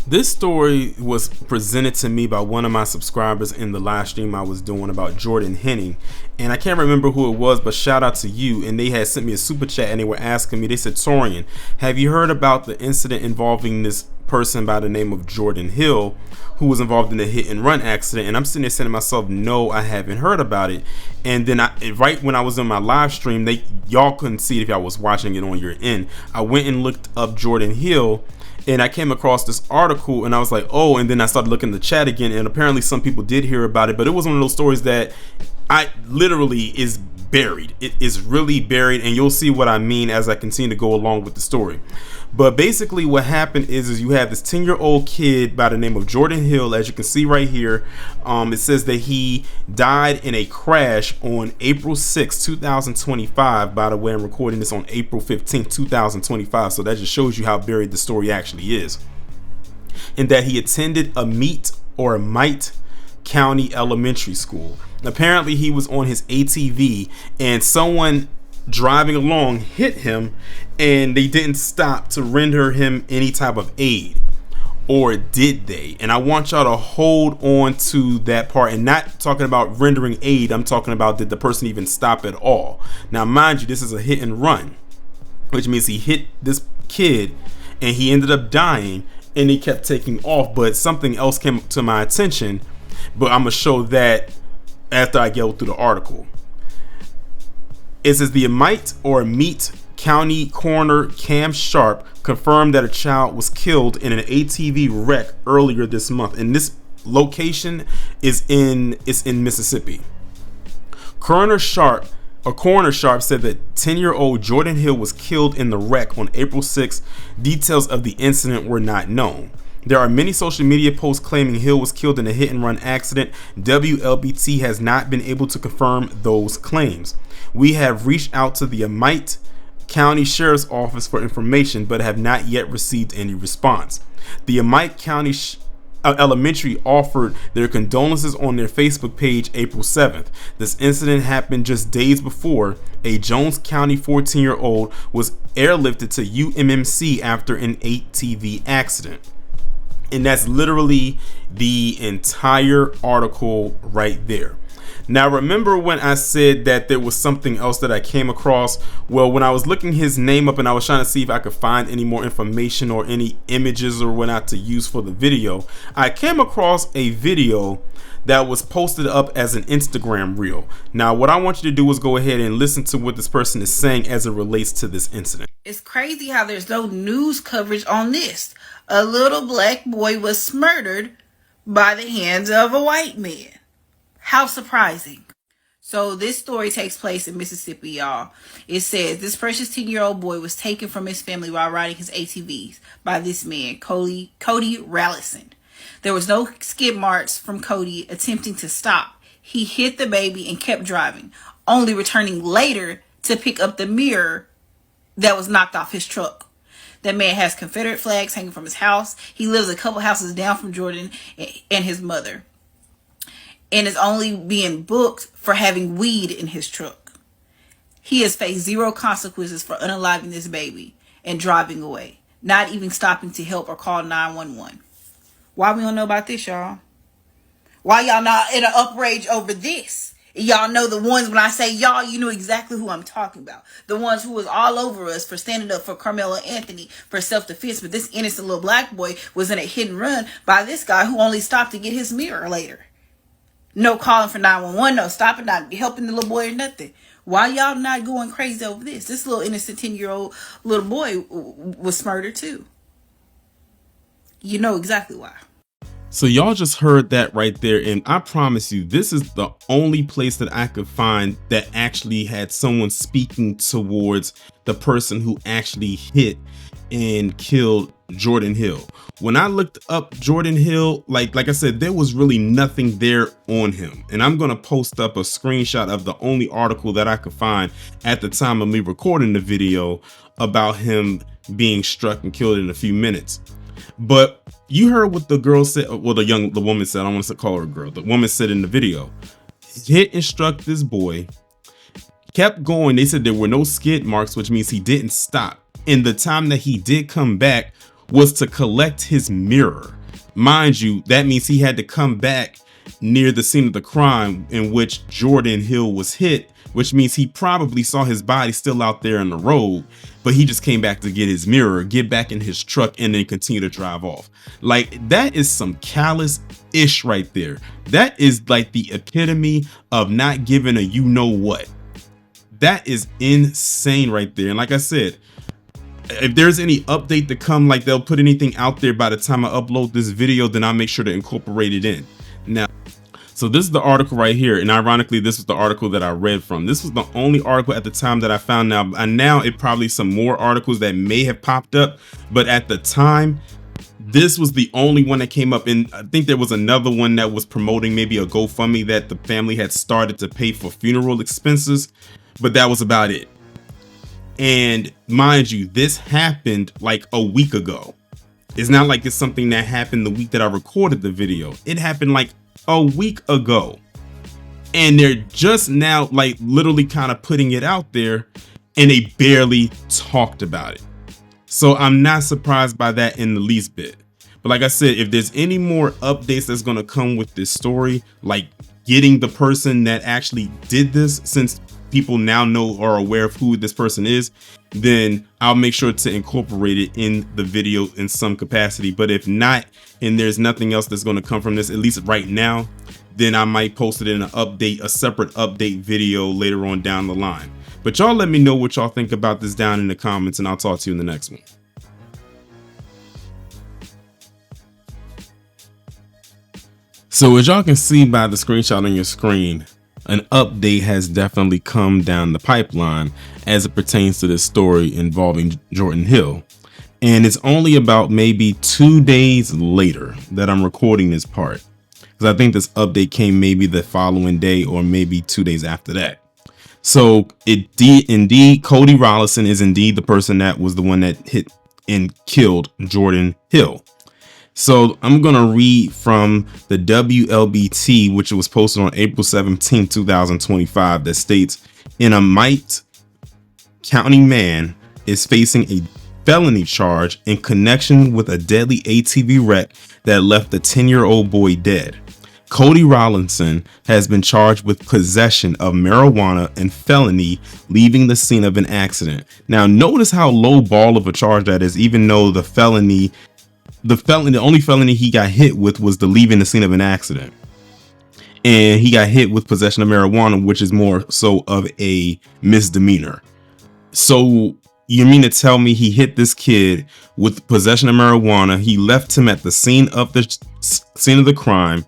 This story was presented to me by one of my subscribers in the live stream I was doing about Jordan Henning, and I can't remember who it was, but shout out to you. And they had sent me a super chat and they were asking me, they said, Torian, have you heard about the incident involving this person by the name of Jordan Hill who was involved in a hit and run accident? And I'm sitting there saying to myself, no, I haven't heard about it. And then right when I was in my live stream, y'all couldn't see it if y'all was watching it on your end, I went and looked up Jordan Hill, and I came across this article and I was like, oh, and then I started looking in the chat again, and apparently some people did hear about it, but it was one of those stories that I literally is buried. It is really buried, and you'll see what I mean as I continue to go along with the story. But basically what happened is you have this 10-year-old kid by the name of Jordan Hill, as you can see right here. It says that he died in a crash on April 6, 2025. By the way, I'm recording this on April 15, 2025. So that just shows you how buried the story actually is. And that he attended a Mite County Elementary School. Apparently he was on his ATV and someone driving along hit him, and they didn't stop to render him any type of aid. Or did they? And I want y'all to hold on to that part, and not talking about rendering aid. I'm talking about, did the person even stop at all? Now mind you, this is a hit and run, which means he hit this kid and he ended up dying, and he kept taking off. But something else came to my attention, but I'm gonna show that after I go through the article. It says the Mite County Coroner Cam Sharp confirmed that a child was killed in an ATV wreck earlier this month, and this location is in Mississippi. Coroner Sharp said that 10-year-old Jordan Hill was killed in the wreck on April 6. Details of the incident were not known. There are many social media posts claiming Hill was killed in a hit and run accident. WLBT has not been able to confirm those claims. We have reached out to the Mite County Sheriff's Office for information, but have not yet received any response. The Mite County Elementary offered their condolences on their Facebook page April 7th. This incident happened just days before a Jones County 14-year-old was airlifted to UMMC after an ATV accident. And that's literally the entire article right there. Now, remember when I said that there was something else that I came across? Well, when I was looking his name up and I was trying to see if I could find any more information or any images or whatnot to use for the video, I came across a video that was posted up as an Instagram reel. Now, what I want you to do is go ahead and listen to what this person is saying as it relates to this incident. It's crazy how there's no news coverage on this. A little black boy was murdered by the hands of a white man. How surprising. So this story takes place in Mississippi, y'all. It says this precious 10-year-old boy was taken from his family while riding his ATVs by this man, Cody Rollinson. There was no skid marks from Cody attempting to stop. He hit the baby and kept driving, only returning later to pick up the mirror that was knocked off his truck. That man has Confederate flags hanging from his house. He lives a couple houses down from Jordan and his mother, and is only being booked for having weed in his truck. He has faced zero consequences for unaliving this baby and driving away, not even stopping to help or call 911. Why we don't know about this, y'all? Why y'all not in an outrage over this? Y'all know the ones, when I say y'all, you know exactly who I'm talking about. The ones who was all over us for standing up for Carmelo Anthony for self-defense, but this innocent little black boy was in a hit and run by this guy who only stopped to get his mirror later. No calling for 911, no stopping, not helping the little boy or nothing. Why y'all not going crazy over this? This little innocent 10-year-old little boy was murdered too. You know exactly why. So y'all just heard that right there, and I promise you, this is the only place that I could find that actually had someone speaking towards the person who actually hit and killed Jordan Hill. When I looked up Jordan Hill, like I said, there was really nothing there on him. And I'm going to post up a screenshot of the only article that I could find at the time of me recording the video about him being struck and killed in a few minutes. But you heard what the girl said, well, the woman said. I don't want to call her a girl. The woman said in the video, hit and struck this boy, kept going. They said there were no skid marks, which means he didn't stop. And the time that he did come back was to collect his mirror. mind you, that means he had to come back near the scene of the crime in which Jordan Hill was hit, which means he probably saw his body still out there in the road, but he just came back to get his mirror, get back in his truck, and then continue to drive off. Like, that is some callous ish right there. That is like the epitome of not giving a you know what. That is insane right there. And like I said, if there's any update to come, like they'll put anything out there by the time I upload this video, then I'll make sure to incorporate it in. Now, so this is the article right here, and ironically, this was the article that I read from. This was the only article at the time that I found. Now it probably some more articles that may have popped up, but at the time, this was the only one that came up. And I think there was another one that was promoting maybe a GoFundMe that the family had started to pay for funeral expenses, but that was about it. And mind you, this happened like a week ago. It's not like it's something that happened the week that I recorded the video. It happened like a week ago. And they're just now like literally kind of putting it out there, and they barely talked about it. So I'm not surprised by that in the least bit. But like I said, if there's any more updates that's going to come with this story, like getting the person that actually did this, since people now know or are aware of who this person is, then I'll make sure to incorporate it in the video in some capacity. But if not, and there's nothing else that's going to come from this, at least right now, then I might post it in an update, a separate update video later on down the line. But y'all let me know what y'all think about this down in the comments, and I'll talk to you in the next one. So as y'all can see by the screenshot on your screen, an update has definitely come down the pipeline as it pertains to this story involving Jordan Hill. And it's only about maybe 2 days later that I'm recording this part, because I think this update came maybe the following day or maybe 2 days after that. So indeed, Cody Rollinson is indeed the person that was the one that hit and killed Jordan Hill. So I'm going to read from the WLBT, which was posted on April 17, 2025, that states, an Amite County man is facing a felony charge in connection with a deadly ATV wreck that left a 10-year-old boy dead. Cody Rollinson has been charged with possession of marijuana and felony leaving the scene of an accident. Now, notice how low ball of a charge that is, even though the only felony he got hit with was the leaving the scene of an accident. And he got hit with possession of marijuana, which is more so of a misdemeanor. So you mean to tell me he hit this kid with possession of marijuana, he left him at the scene of the crime,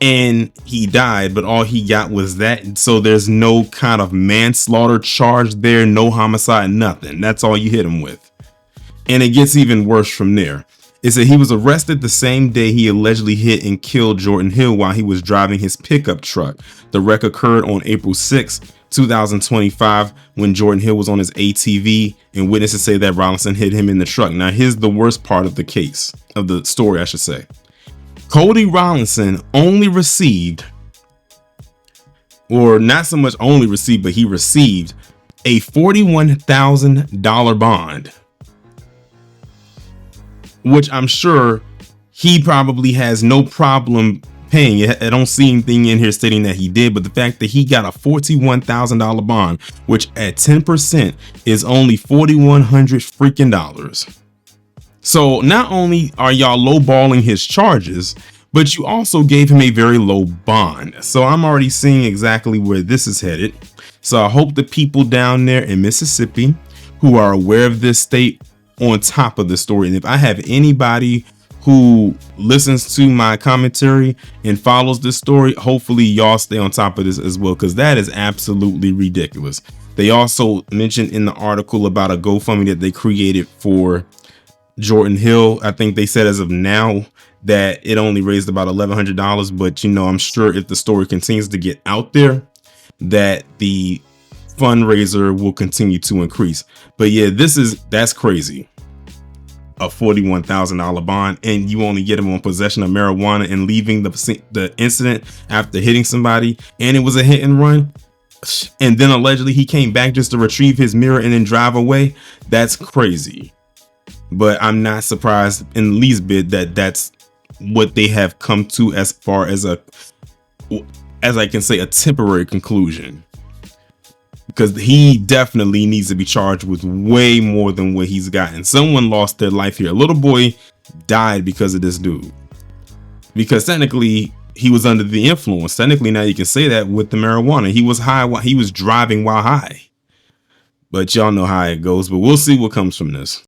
and he died, but all he got was that? So there's no kind of manslaughter charge there, no homicide, nothing. That's all you hit him with. And it gets even worse from there. It said he was arrested the same day he allegedly hit and killed Jordan Hill while he was driving his pickup truck. The wreck occurred on April 6, 2025, when Jordan Hill was on his ATV, and witnesses say that Rollinson hit him in the truck. Now, here's the worst part of the case, of the story, I should say. Cody Rollinson only received, or not so much only received, but he received a $41,000 bond, which I'm sure he probably has no problem paying. I don't see anything in here stating that he did, but the fact that he got a $41,000 bond, which at 10% is only $4,100 freaking dollars. So not only are y'all lowballing his charges, but you also gave him a very low bond. So I'm already seeing exactly where this is headed. So I hope the people down there in Mississippi who are aware of this state on top of the story. And if I have anybody who listens to my commentary and follows this story, hopefully y'all stay on top of this as well, because that is absolutely ridiculous. They also mentioned in the article about a GoFundMe that they created for Jordan Hill. I think they said as of now that it only raised about $1,100, but I'm sure if the story continues to get out there, that the fundraiser will continue to increase. But yeah, that's crazy. A $41,000 bond, and you only get him on possession of marijuana and leaving the incident after hitting somebody, and it was a hit and run. And then allegedly he came back just to retrieve his mirror and then drive away. That's crazy. But I'm not surprised in the least bit that that's what they have come to as far as I can say, a temporary conclusion. Because he definitely needs to be charged with way more than what he's gotten. Someone lost their life here. A little boy died because of this dude. Because technically, he was under the influence. Technically, now you can say that with the marijuana. He was high while he was driving while high. But y'all know how it goes. But we'll see what comes from this.